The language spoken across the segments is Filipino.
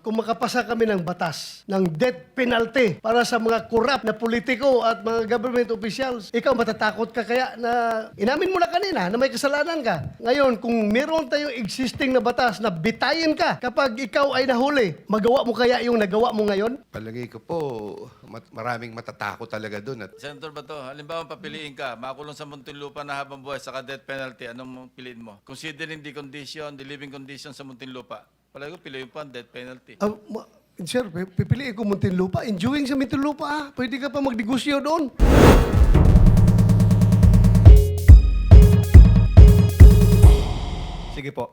kung makapasa kami ng batas, ng death penalty para sa mga corrupt na politiko at mga government officials, ikaw matatakot ka kaya na inamin mo na kanina na may kasalanan ka. Ngayon, kung meron tayong existing na batas na bitayin ka kapag ikaw ay nahuli, magawa mo kaya yung nagawa mo ngayon? Palagay ko po, maraming matatakot talaga doon. At Senator Bato, halimbawa papiliin ka, makulong sa Muntinlupa na habang buhay sa death penalty, anong piliin mo? Considering the condition, the living condition sa Muntinlupa, palagi ko piliin po ang death penalty. Sir, pipiliin ko Muntinlupa. Enjoying sa Muntinlupa, ah. Pwede ka pa magnegosyo doon. Sige po.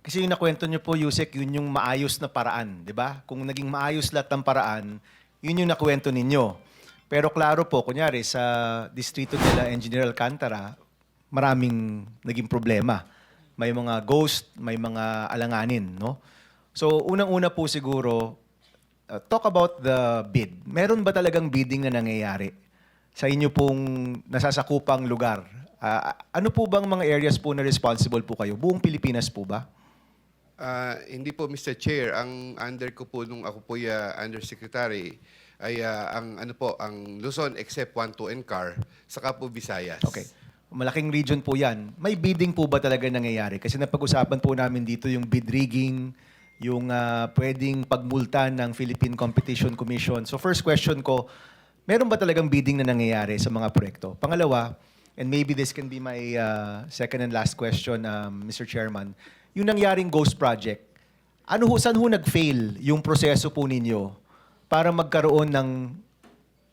Kasi yung nakwento niyo po, Yusek, yun yung maayos na paraan, di ba? Kung naging maayos lahat ng paraan, yun yung nakwento ninyo. Pero klaro po, kunyari, sa distrito nila Engineer Alcantara, maraming naging problema. May mga ghost, may mga alanganin, no? So, unang-una po siguro, talk about the bid. Meron ba talagang bidding na nangyayari sa inyo pong nasasakupang lugar? Ano po bang mga areas po na responsible po kayo? Buong Pilipinas po ba? hindi po, Mr. Chair, ang under ko po nung ako po undersecretary ay ang Luzon except 1, 2, and CAR, saka po Visayas. Okay. Malaking region po yan. May bidding po ba talaga nangyayari? Kasi napag-usapan po namin dito yung bid rigging, yung pwedeng pagmulta ng Philippine Competition Commission. So first question ko, meron ba talagang bidding na nangyayari sa mga proyekto? Pangalawa, and maybe this can be my second and last question, Mr. Chairman, yung nangyaring ghost project, saan ho nag-fail yung proseso po ninyo para magkaroon ng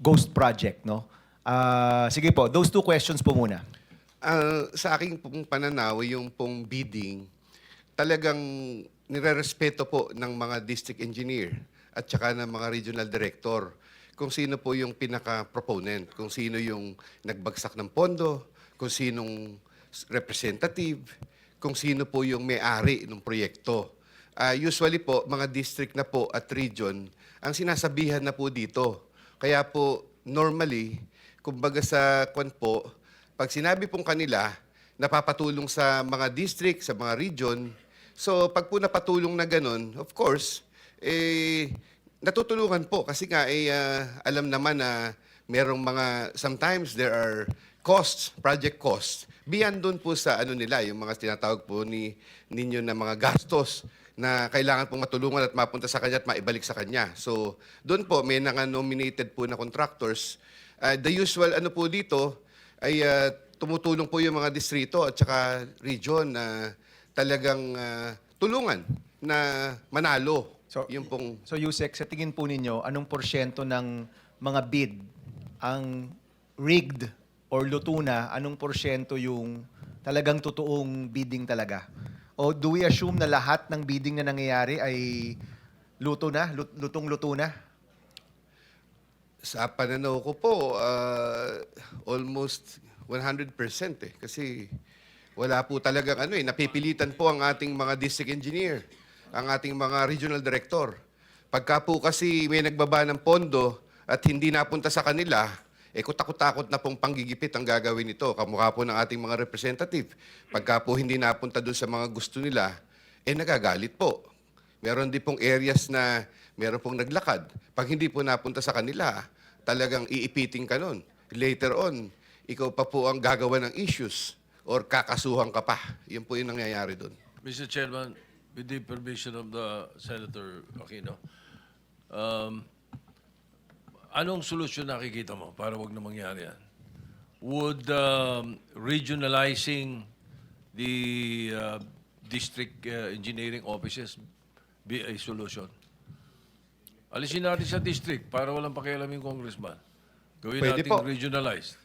ghost project, no? Sige po, those two questions po muna. Sa aking pong pananaw, yung pong bidding, talagang nirerespeto po ng mga district engineer at saka ng mga regional director kung sino po yung pinaka-proponent, kung sino yung nagbagsak ng pondo, kung sinong representative, kung sino po yung may-ari ng proyekto. Usually po, mga district na po at region, ang sinasabihan na po dito. Kaya po, normally, kumbaga sa kwan po, pag sinabi pong kanila, napapatulong sa mga district, sa mga region, so pag po napatulong na ganun, of course, natutulungan po kasi nga alam naman na merong mga, sometimes there are costs, project costs, beyond doon po sa nila, yung mga tinatawag po ninyo na mga gastos na kailangan pong matulungan at mapunta sa kanya at maibalik sa kanya. So, doon po, may nominated po na contractors. The usual po dito ay tumutulong po yung mga distrito at saka region na talagang tulungan na manalo. So, yung pong So Yusek, sa tingin po ninyo, anong porsyento ng mga bid ang rigged or luto na, anong porsyento yung talagang totoong bidding talaga? O do we assume na lahat ng bidding na nangyayari ay luto na, lutong-luto na? sa pananaw ko po, almost 100% Kasi wala po talagang napipilitan po ang ating mga district engineer, ang ating mga regional director. Pagka po kasi may nagbaba ng pondo at hindi napunta sa kanila, kutakot-takot na pong panggigipit ang gagawin nito. Kamukha po ng ating mga representative. Pagka po hindi napunta doon sa mga gusto nila, nagagalit po. Meron din pong areas na meron pong naglakad. Pag hindi po napunta sa kanila, talagang iipiting ka nun. Later on, ikaw pa po ang gagawa ng issues or kakasuhan ka pa. Yun po yung nangyayari doon. Mr. Chairman, with the permission of the Senator Aquino, anong solusyon nakikita mo para wag na mangyari yan? Would regionalizing the district engineering offices be a solution? Alisin natin sa district para walang pakialam yung congressman. Gawin Pwede natin po. regionalized.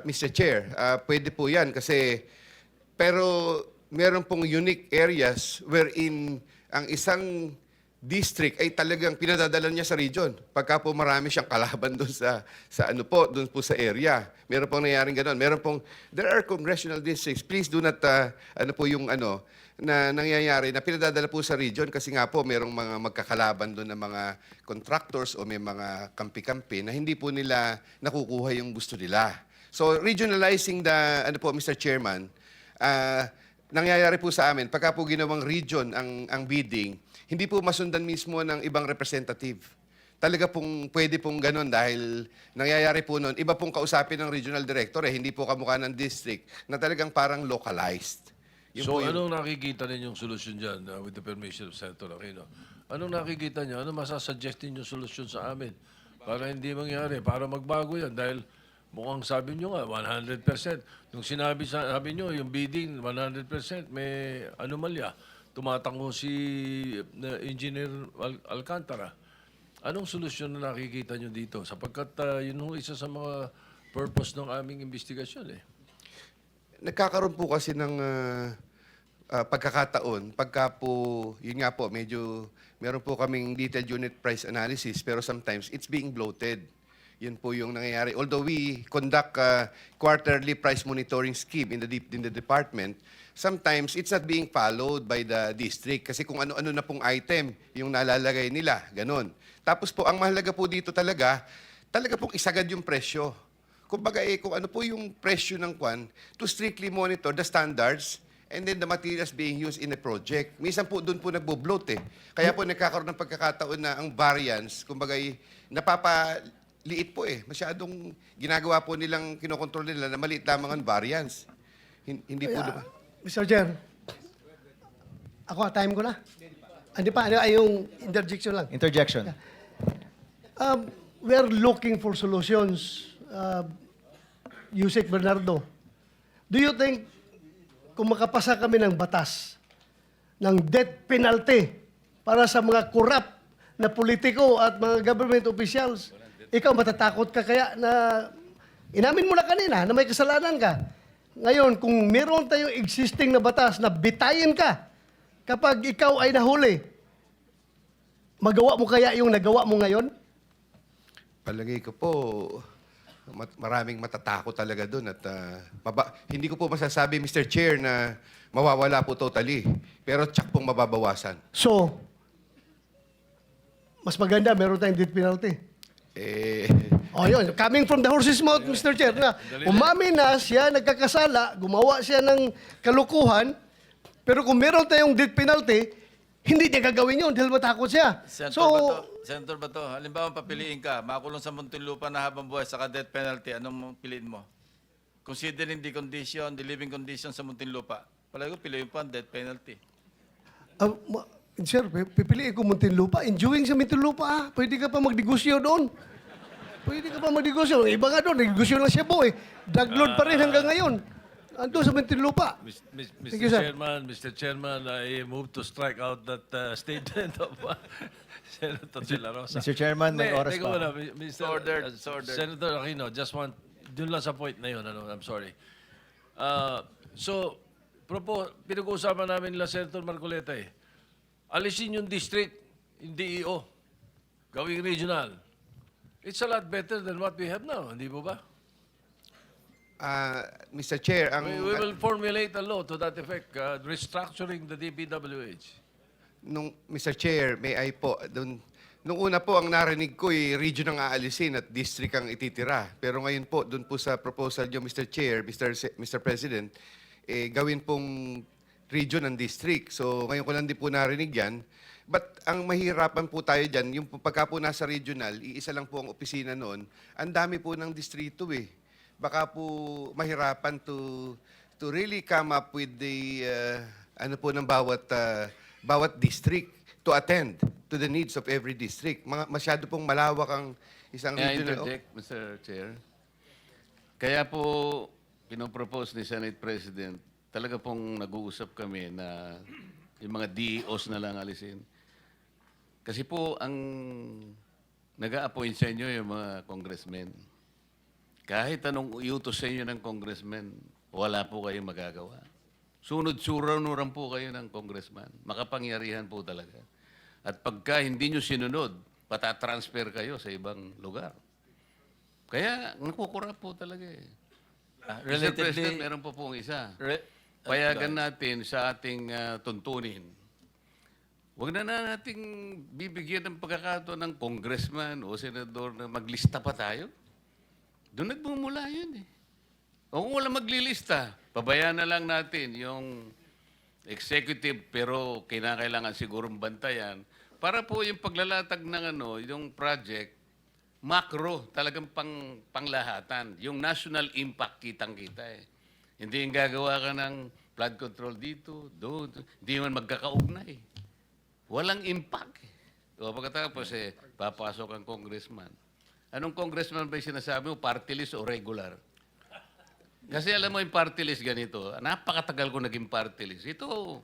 Mr. Chair, pwede po yan kasi pero meron pong unique areas wherein ang isang district ay talagang pinadadala niya sa region. Pagka po marami siyang kalaban doon doon po sa area. Meron pong nangyaring ganoon. There are congressional districts. Please do not, na nangyayari na pinadadala po sa region kasi nga po merong mga magkakalaban doon ng mga contractors o may mga kampi-kampi na hindi po nila nakukuha yung gusto nila. So regionalizing Mr. Chairman, nangyayari po sa amin, pagka po ginawang region ang bidding, hindi po masundan mismo ng ibang representative. Talaga pong pwede pong ganun dahil nangyayari po noon, iba pong kausapin ng regional director hindi po kamukha ng district na talagang parang localized. Yun So po yun. anong nakikita ninyong solusyon dyan with the permission of Senator Aquino? Anong nakikita niyo? Ano masasuggest ninyong solusyon sa amin? Para hindi mangyari, para magbago yan. Dahil mukhang sabi niyo nga, 100%. Nung sabi niyo, yung bidding, 100%, may anomalya. Tumatango si Engineer Alcantara. Anong solusyon na nakikita niyo dito? Sapagkat yun ho isa sa mga purpose ng aming investigasyon eh. Nagkakaroon po kasi ng pagkakataon, pagka po, yun nga po, medyo, meron po kaming detailed unit price analysis, pero sometimes it's being bloated. Yun po yung nangyayari. Although we conduct quarterly price monitoring scheme in the department, sometimes it's not being followed by the district kasi kung ano-ano na pong item yung nalalagay nila, ganun. Tapos po, ang mahalaga po dito talaga pong isagad yung presyo. Kumbaga kung ano po yung presyo ng kwan, to strictly monitor the standards and then the materials being used in a project. Minsan po doon po nagbo-bloat eh. Kaya po nagkakaroon ng pagkakataon na ang variance, kumbaga napapaliit po eh. Masyadong ginagawa po nilang kinokontrol nila na maliit lamang ang variance. Hindi po diba? Mr. Chair, ako, time ko na. Hindi pa, yung interjection lang. Interjection. We are looking for solutions. Yusek Bernardo, do you think kung makapasa kami ng batas ng death penalty para sa mga corrupt na politiko at mga government officials, ikaw matatakot ka kaya na inamin mo na kanina na may kasalanan ka. Ngayon, kung meron tayong existing na batas na bitayin ka kapag ikaw ay nahuli, magawa mo kaya yung nagawa mo ngayon? Palagay ko po, maraming matatakot talaga doon at hindi ko po masasabi, Mr. Chair, na mawawala po totally. Pero tsak pong mababawasan. So, mas maganda, meron tayong death penalty. O yun, coming from the horse's mouth, Mr. Chair, na umamin na siya, nagkakasala, gumawa siya ng kalukuhan, pero kung meron tayong death penalty, hindi niya gagawin yun dahil matakot siya. Senator Bato, halimbawa papiliin ka, makulong sa Muntinlupa na habang buhay, saka death penalty, anong piliin mo? Considering the living condition sa Muntinlupa, palagi ko piliin po ang death penalty. Sir, pipiliin ko Muntinlupa. Enjoying sa Muntinlupa, pwede ka pa magnegosyo doon. Pwede ka pa magnegosyo. Iba nga doon, negosyo lang siya po eh. Drug lord pa rin hanggang ngayon. Ando sa Muntinlupa. Thank you, sir. Mr. Chairman, I move to strike out that statement of Senator De La Rosa. Mr. Chairman, may oras Teka pa. muna, Mr. Ordered, it's ordered. Senator Aquino, just want, dun lang sa point na yun, I'm sorry. So, pinag-uusapan namin nila Senator Marcoleta eh. Alisin yung district, yung DEO, gawing regional. It's a lot better than what we have now, hindi po ba? Mr. Chair, We will formulate a law to that effect, restructuring the DPWH. Mr. Chair, may I po, nung una po ang narinig ko region ang aalisin at district ang ititira. Pero ngayon po, doon po sa proposal niyo, Mr. Chair, Mr. President, gawin pong region ang district. So ngayon ko lang din po narinig yan. But ang mahirapan po tayo dyan, yung pagka po nasa regional, iisa lang po ang opisina noon, ang dami po ng distrito eh. Baka po mahirapan to really come up with the ano po ng bawat district to attend to the needs of every district. Masyado pong malawak ang isang May I regional. interject, Mr. Chair? Kaya po pinopropose ni Senate President, talaga pong nag-uusap kami na yung mga DEOs na lang alisin. Kasi po ang nag-a-appoint sa inyo yung mga congressmen. Kahit anong iutos sa inyo ng congressman, wala po kayong magagawa. Sunod-sunuran po kayo ng congressman. Makapangyarihan po talaga. At pagka hindi nyo sinunod, patatransfer kayo sa ibang lugar. Kaya nakukurap po talaga eh. Mr. President, meron po pong isa. Payagan natin sa ating tuntunin. Huwag na nating bibigyan ng pagkakataon ng congressman o senador na maglista pa tayo. Doon nagmumula yun eh. O kung wala maglilista, pabayaan na lang natin yung executive pero kinakailangan sigurong bantayan para po yung paglalatag ng yung project macro, talagang panglahatan. Yung national impact kitang-kita eh. Hindi yung gagawa ka ng flood control dito, doon, hindi man magkakaugnay. Walang impact. O pagkatapos papasok ang congressman. Anong congressman ba yung sinasabi mo? Party list o regular? Kasi alam mo yung party list ganito, napakatagal ko naging party list. Ito,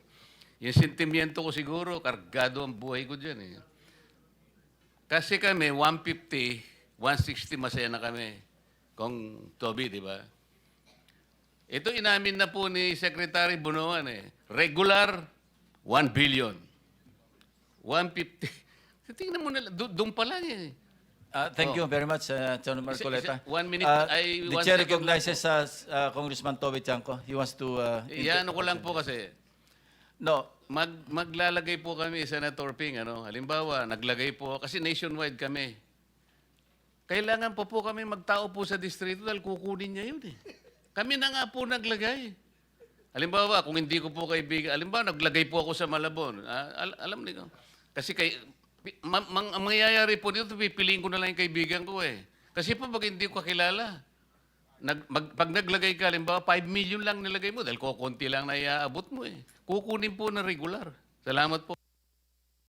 yung sentimiento ko siguro, kargado ang buhay ko dyan eh. Kasi kami, 150, 160, masaya na kami. Kung Toby, di ba? Ito inamin na po ni Secretary Bunuan eh. Regular, 1 billion. 150. Tingnan mo na, doon pa lang eh. Thank you very much, Senator Marcoleta. 1 minute, The 1 chair second lang recognizes Congressman Toby Chanco. He wants to... Iyan ko lang po kasi. No, Maglalagay po kami, Senator Ping, halimbawa, naglagay po, kasi nationwide kami. Kailangan po kami magtao po sa distrito dahil kukunin niya yun eh. Kami na nga po naglagay. Halimbawa, kung hindi ko po kaibigan, halimbawa, naglagay po ako sa Malabon. Alam niyo, kasi ang mangyayari po dito, pipiliin ko na lang yung kaibigan ko eh. Kasi po pag hindi ko kakilala, pag naglagay ka, halimbawa, 5 million lang nilagay mo dahil kukunti lang na iaabot mo eh. Kukunin po na regular. Salamat po.